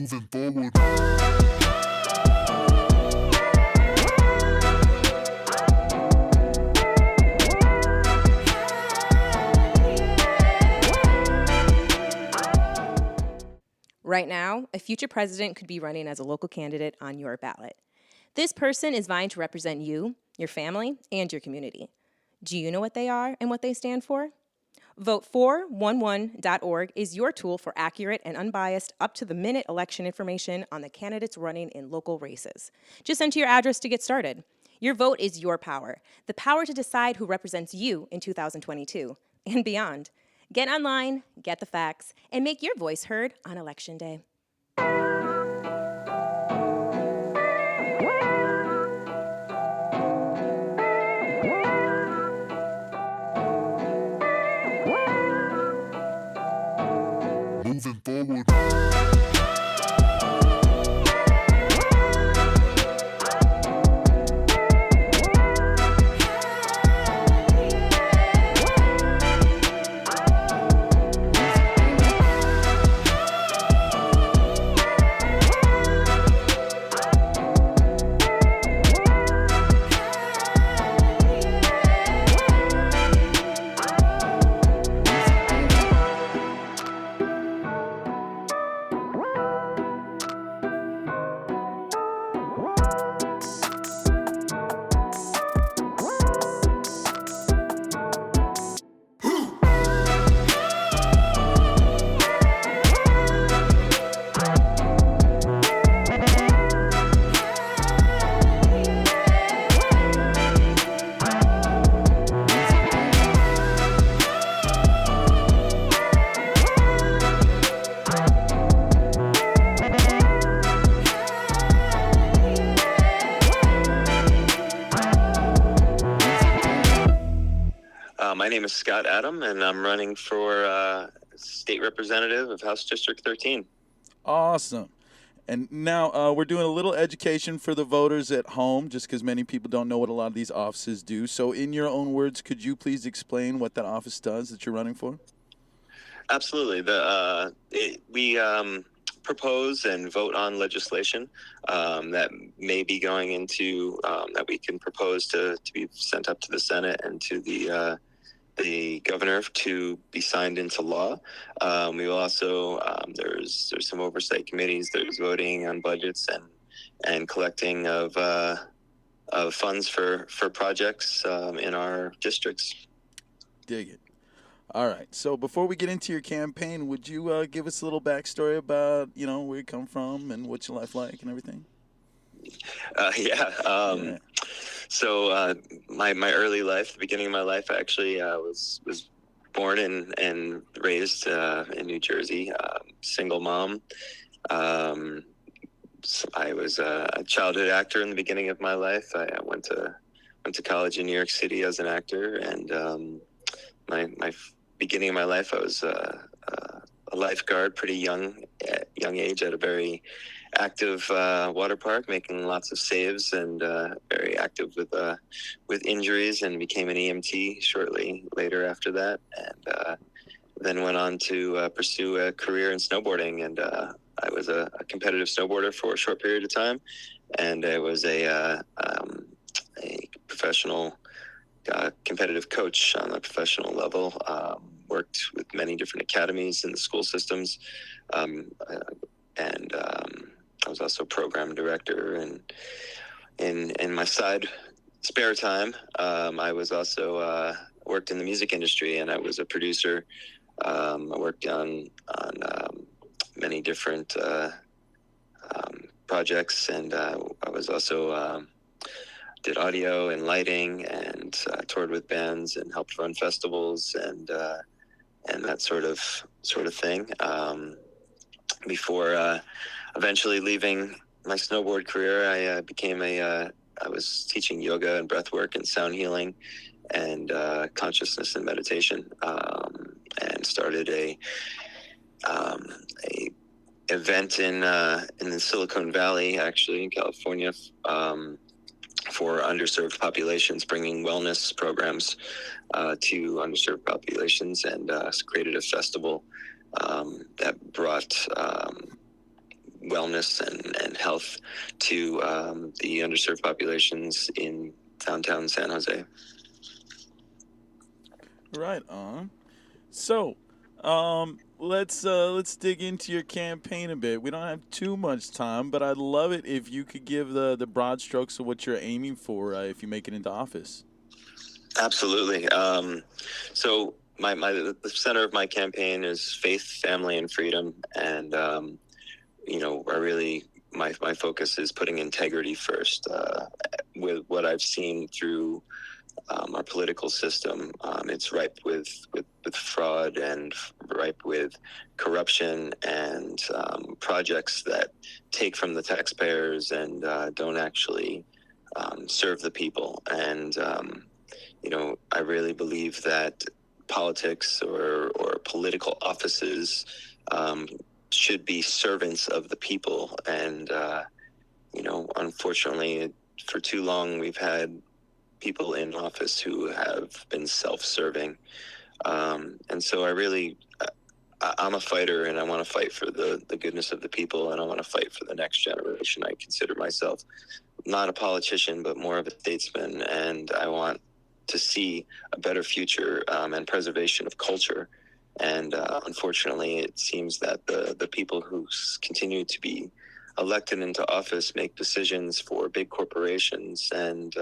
Moving forward. Right now, a future president could be running as a local candidate on your ballot. This person is vying to represent you, your family, and your community. Do you know what they are and what they stand for? Vote411.org is your tool for accurate and unbiased, up-to-the-minute election information on the candidates running in local races. Just enter your address to get started. Your vote is your power, the power to decide who represents you in 2022 and beyond. Get online, get the facts, and make your voice heard on Election Day. Moving forward. My name is Scott Adam, and I'm running for state representative of House District 13. Awesome. And now we're doing a little education for the voters at home, just because many people don't know what a lot of these offices do. So in your own words, could you please explain what that office does that you're running for? Absolutely. We propose and vote on legislation that may be going into, that we can propose to be sent up to the Senate and to the governor to be signed into law. We will also, there's some oversight committees, there's voting on budgets and collecting of funds for projects in our districts. Dig it. All right. So before we get into your campaign, would you give us a little backstory about, where you come from and what's your life like and everything? Yeah. So my early life, the beginning of my life, I actually was born and raised in New Jersey, single mom. So I was a childhood actor in the beginning of my life. I went to college in New York City as an actor, and my beginning of my life, I was a lifeguard, pretty young age, at a very active water park, making lots of saves, and very active with injuries, and became an EMT shortly later after that, and then went on to pursue a career in snowboarding, and I was a competitive snowboarder for a short period of time, and I was a professional competitive coach on a professional level. Worked with many different academies in the school systems, and I was also program director. And in my spare time, I was also worked in the music industry, and I was a producer. I worked on many different projects, and I was also did audio and lighting, and toured with bands and helped run festivals and that sort of thing. Before eventually leaving my snowboard career, I was teaching yoga and breath work and sound healing and consciousness and meditation, and started a event in the Silicon Valley, actually in California, for underserved populations, bringing wellness programs to underserved populations, and created a festival that brought wellness and health to the underserved populations in downtown San Jose. Right on. So, let's dig into your campaign a bit. We don't have too much time, but I'd love it if you could give the broad strokes of what you're aiming for if you make it into office. Absolutely. So the center of my campaign is faith, family, and freedom, and I really my focus is putting integrity first. With what I've seen through our political system, it's ripe with fraud and ripe with corruption and projects that take from the taxpayers and don't actually serve the people. And I really believe that politics or political offices should be servants of the people. And unfortunately, for too long, we've had people in office who have been self-serving. And so I'm a fighter, and I want to fight for the goodness of the people, and I want to fight for the next generation. I consider myself not a politician, but more of a statesman, and I want to see a better future and preservation of culture. And unfortunately, it seems that the people who continue to be elected into office make decisions for big corporations and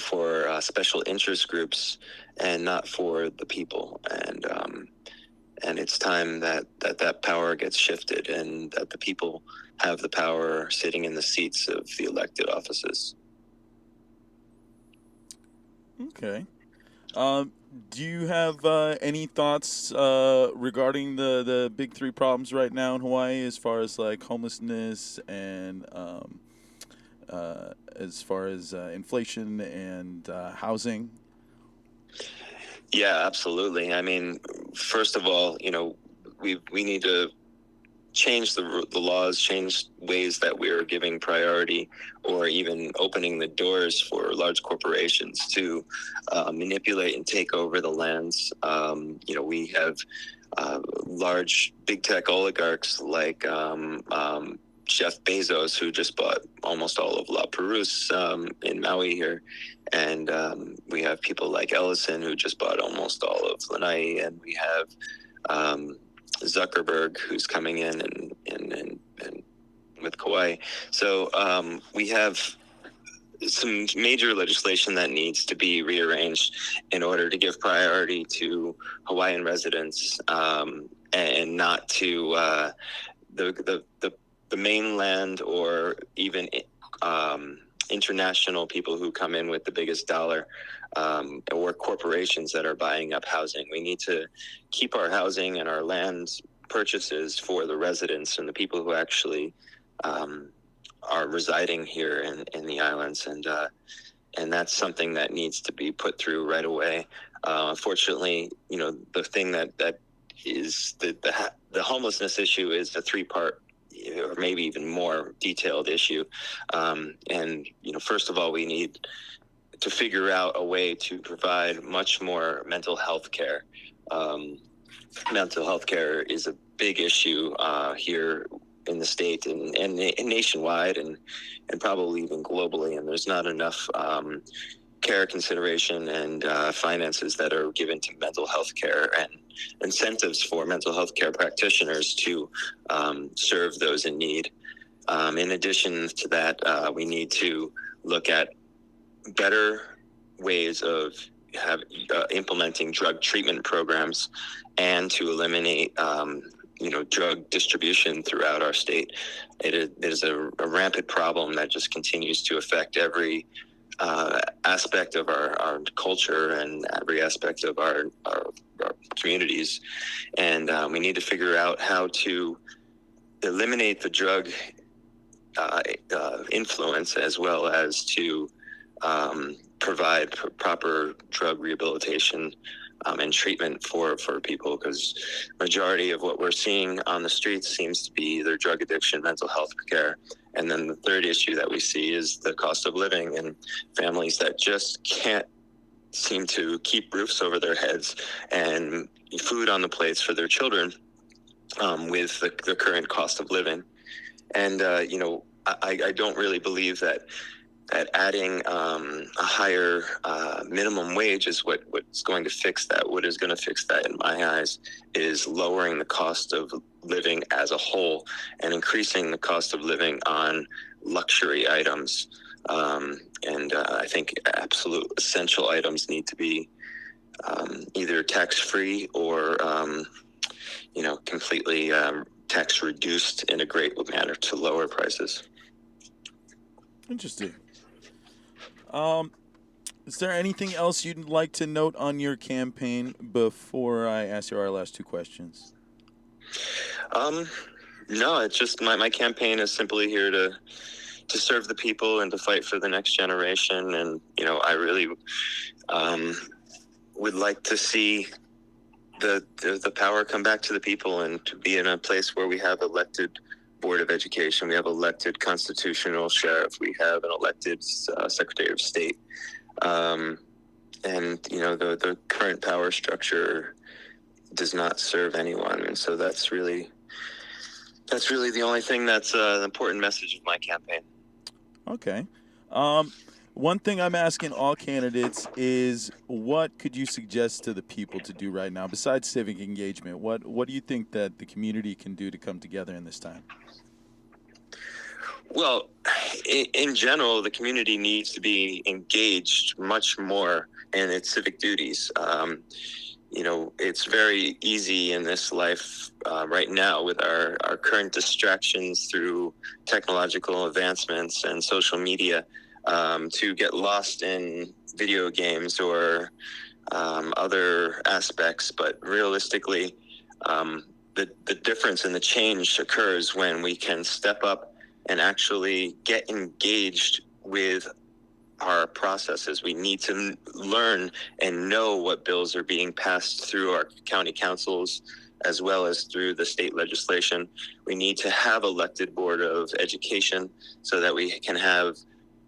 for special interest groups, and not for the people. And it's time that power gets shifted, and that the people have the power sitting in the seats of the elected offices. Okay. Do you have any thoughts regarding the big three problems right now in Hawaii, as far as like homelessness and as far as inflation and housing? Yeah, absolutely. I mean, first of all, we need to change the laws, change ways that we're giving priority or even opening the doors for large corporations to manipulate and take over the lands. We have large big tech oligarchs like Jeff Bezos, who just bought almost all of La Perouse in Maui here. And we have people like Ellison, who just bought almost all of Lanai. And we have Zuckerberg, who's coming in and with Kauai. So we have some major legislation that needs to be rearranged in order to give priority to Hawaiian residents and not to the mainland or even international people who come in with the biggest dollar or corporations that are buying up housing. We need to keep our housing and our land purchases for the residents and the people who actually are residing here in the islands. And that's something that needs to be put through right away. Unfortunately, the thing that is the homelessness issue is a three-part or maybe even more detailed issue. And first of all, we need to figure out a way to provide much more mental health care. Mental health care is a big issue here in the state and nationwide and probably even globally. And there's not enough care consideration and finances that are given to mental health care and incentives for mental health care practitioners to serve those in need. In addition to that, we need to look at better ways of implementing drug treatment programs and to eliminate drug distribution throughout our state. It is a rampant problem that just continues to affect every aspect of our culture and every aspect of our communities. And we need to figure out how to eliminate the drug influence, as well as to provide proper drug rehabilitation and treatment for people, because majority of what we're seeing on the streets seems to be either drug addiction, mental health care. And then the third issue that we see is the cost of living and families that just can't seem to keep roofs over their heads and food on the plates for their children. with the current cost of living. And, I don't really believe that adding a higher minimum wage is what's going to fix that. What is going to fix that, in my eyes, is lowering the cost of living as a whole and increasing the cost of living on luxury items. I think absolute essential items need to be either tax-free or, completely tax reduced in a great manner to lower prices. Interesting. Is there anything else you'd like to note on your campaign before I ask you our last two questions? No, it's just my campaign is simply here to serve the people and to fight for the next generation. And, I really would like to see the power come back to the people and to be in a place where we have elected Board of Education, we have elected constitutional sheriff, we have an elected Secretary of State. The current power structure does not serve anyone. And so that's really the only thing that's an important message of my campaign. Okay. One thing I'm asking all candidates is, what could you suggest to the people to do right now besides civic engagement? What do you think that the community can do to come together in this time? Well, in general, the community needs to be engaged much more in its civic duties. It's very easy in this life right now with our current distractions through technological advancements and social media to get lost in video games or other aspects. But realistically, the difference and the change occurs when we can step up and actually get engaged with our processes. We need to learn and know what bills are being passed through our county councils as well as through the state legislation. We need to have elected Board of Education so that we can have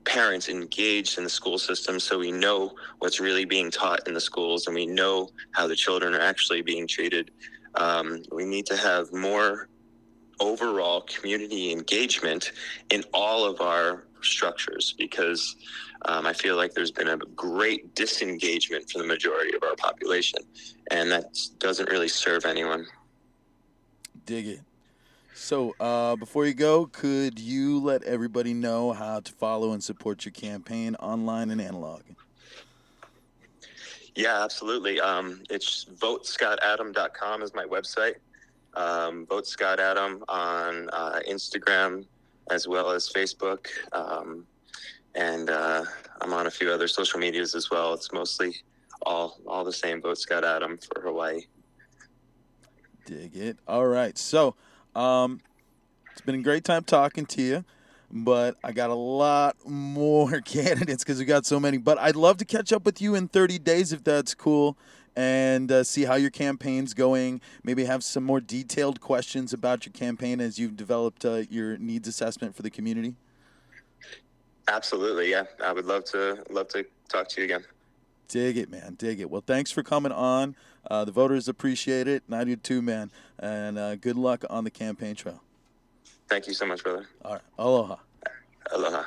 parents engaged in the school system, so we know what's really being taught in the schools and we know how the children are actually being treated. We need to have more overall community engagement in all of our structures, because I feel like there's been a great disengagement for the majority of our population, and that doesn't really serve anyone. Dig it. So before you go, could you let everybody know how to follow and support your campaign online and analog? Yeah, absolutely. It's votescottadam.com is my website. Vote Scott Adam on Instagram as well as Facebook. And I'm on a few other social medias as well. It's mostly all the same, Vote Scott Adam for Hawaii. Dig it. All right. So it's been a great time talking to you, but I got a lot more candidates because we got so many. But I'd love to catch up with you in 30 days if that's cool, and see how your campaign's going. Maybe have some more detailed questions about your campaign as you've developed your needs assessment for the community. Absolutely, yeah. I would love to talk to you again. Dig it, man. Dig it. Well, thanks for coming on. The voters appreciate it, and I do too, man. And good luck on the campaign trail. Thank you so much, brother. All right. Aloha. Aloha.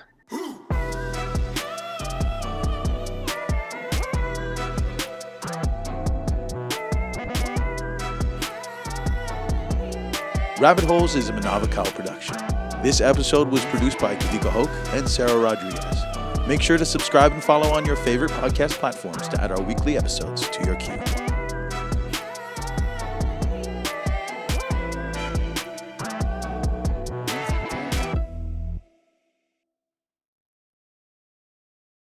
Rabbit Holes is a Manava Cow production. This episode was produced by Kawika and Sarah Rodriguez. Make sure to subscribe and follow on your favorite podcast platforms to add our weekly episodes to your queue.